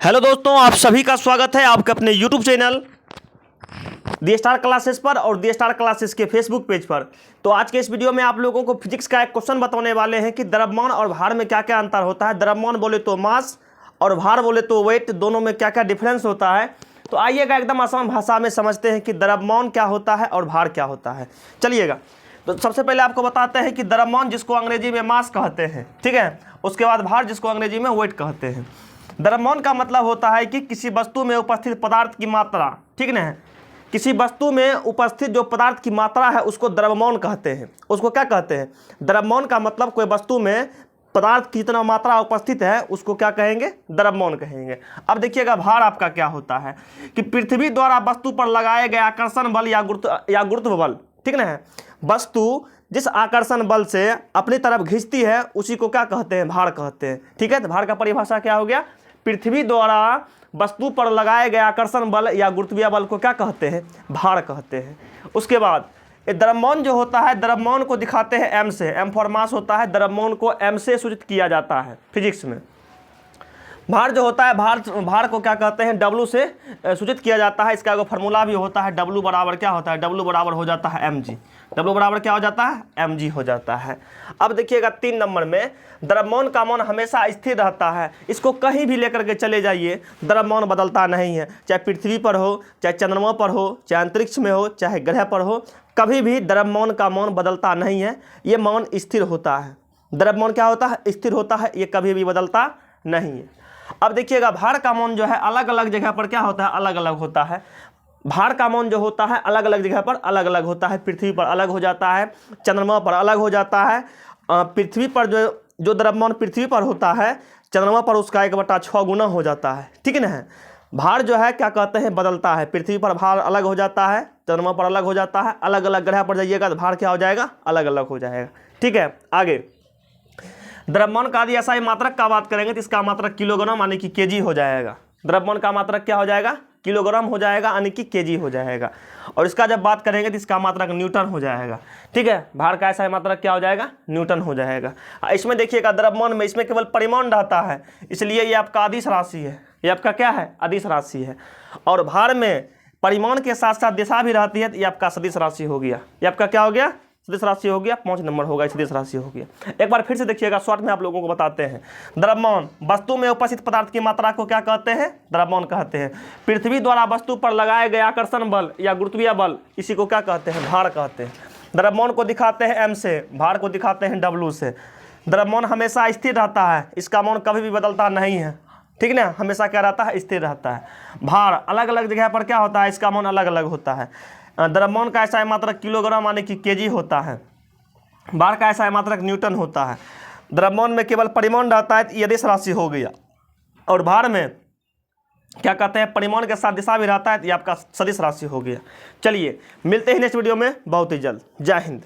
Hello दोस्तों, आप सभी का स्वागत है आपके अपने यूट्यूब चैनल दी स्टार क्लासेस पर और दी स्टार क्लासेस के फेसबुक पेज पर। तो आज के इस वीडियो में आप लोगों को फिजिक्स का एक क्वेश्चन बताने वाले हैं कि द्रव्यमान और भार में क्या क्या अंतर होता है। द्रव्यमान बोले तो मास और भार बोले तो वेट, दोनों में क्या क्या डिफरेंस होता है। तो आइएगा एकदम आसान भाषा में समझते हैं कि द्रव्यमान क्या होता है और भार क्या होता है। चलिएगा, तो सबसे पहले आपको बताते हैं कि द्रव्यमान जिसको अंग्रेजी में मास कहते हैं, ठीक है। उसके बाद भार जिसको अंग्रेजी में वेट कहते हैं। द्रव्यमान का मतलब होता है कि किसी वस्तु में उपस्थित पदार्थ की मात्रा, ठीक ना है, किसी वस्तु में उपस्थित जो पदार्थ की मात्रा है उसको द्रव्यमान कहते हैं। उसको क्या कहते हैं? द्रव्यमान का मतलब कोई वस्तु में पदार्थ की जितना मात्रा उपस्थित है उसको क्या कहेंगे? द्रव्यमान कहेंगे। अब देखिएगा भार आपका क्या होता है कि पृथ्वी द्वारा वस्तु पर लगाए गए आकर्षण बल या गुरुत्व बल, ठीक ना है, वस्तु जिस आकर्षण बल से अपनी तरफ खींचती है उसी को क्या कहते हैं? भार कहते हैं, ठीक है। तो भार का परिभाषा क्या हो गया? पृथ्वी द्वारा वस्तु पर लगाए गए आकर्षण बल या गुरुत्वीय बल को क्या कहते हैं? भार कहते हैं। उसके बाद द्रव्यमान जो होता है, द्रव्यमान को दिखाते हैं एम से। एम फॉर मास होता है, द्रव्यमान को एम से सूचित किया जाता है फिजिक्स में। भार जो होता है, भार को क्या कहते हैं? डब्लू से सूचित किया जाता है। इसका एक फॉर्मूला भी होता है, डब्लू बराबर क्या होता है? डब्लू बराबर हो जाता है एम जी। डब्लू बराबर क्या हो जाता है? एम जी हो जाता है। अब देखिएगा 3 नंबर में, द्रव्यमान का मान हमेशा स्थिर रहता है। इसको कहीं भी लेकर के चले जाइए, द्रव्यमान बदलता नहीं है। चाहे पृथ्वी पर हो, चाहे चंद्रमा पर हो, चाहे अंतरिक्ष में हो, चाहे ग्रह पर हो, कभी भी द्रव्यमान का मान बदलता नहीं है। ये मान स्थिर होता है। द्रव्यमान क्या होता है? स्थिर होता है, ये कभी भी बदलता नहीं है। अब देखिएगा भार का मान जो है अलग अलग जगह पर क्या होता है? अलग अलग होता है। भार का मान जो होता है अलग अलग जगह पर अलग अलग होता है। पृथ्वी पर अलग हो जाता है, चंद्रमा पर अलग हो जाता है। पृथ्वी पर जो द्रव्यमान पृथ्वी पर होता है, चंद्रमा पर उसका 1/6 गुना हो जाता है, ठीक ना है। भार जो है क्या कहते हैं? बदलता है। पृथ्वी पर भार अलग हो जाता है, चंद्रमा पर अलग हो जाता है। अलग अलग ग्रह पर जाइएगा तो भार क्या हो जाएगा? अलग अलग हो जाएगा, ठीक है। आगे द्रव्यमान का यदि SI मात्रक का बात करेंगे तो इसका मात्रक किलोग्राम यानी कि केजी हो जाएगा। द्रव्यमान का मात्रक क्या हो जाएगा? किलोग्राम हो जाएगा यानी कि केजी हो जाएगा। और इसका जब बात करेंगे तो इसका मात्रक न्यूटन हो जाएगा, ठीक है। भार का SI मात्रक क्या हो जाएगा? न्यूटन हो जाएगा। इसमें देखिएगा द्रव्यमान में इसमें केवल परिमाण रहता है, इसलिए ये आपका अदिश राशि है। ये आपका क्या है? अदिश राशि है। और भार में परिमाण के साथ साथ दिशा भी रहती है, तो ये आपका सदिश राशि हो गया। ये आपका क्या हो गया? सदिश राशि हो गया। 5 नंबर होगा, सदिश राशि हो गया। एक बार फिर से देखिएगा, शॉर्ट में आप लोगों को बताते हैं। द्रव्यमान वस्तु में उपस्थित पदार्थ की मात्रा को क्या कहते हैं? द्रव्यमान कहते हैं। पृथ्वी द्वारा वस्तु पर लगाए गए आकर्षण बल या गुरुत्वीय बल, इसी को क्या कहते हैं? भार कहते हैं। द्रव्यमान को दिखाते हैं एम से, भार को दिखाते हैं डब्लू से। द्रव्यमान हमेशा स्थिर रहता है, इसका मान कभी भी बदलता नहीं है, ठीक ना। हमेशा क्या रहता है? स्थिर रहता है। भार अलग अलग जगह पर क्या होता है? इसका मान अलग अलग होता है। द्रव्यमान का SI मात्रक किलोग्राम यानी कि केजी होता है। भार का SI मात्रक न्यूटन होता है। द्रव्यमान में केवल परिमाण रहता है, तो ये अदिश राशि हो गया। और भार में क्या कहते हैं? परिमाण के साथ दिशा भी रहता है, तो ये आपका सदिश राशि हो गया। चलिए मिलते हैं नेक्स्ट वीडियो में बहुत ही जल्द। जय हिंद।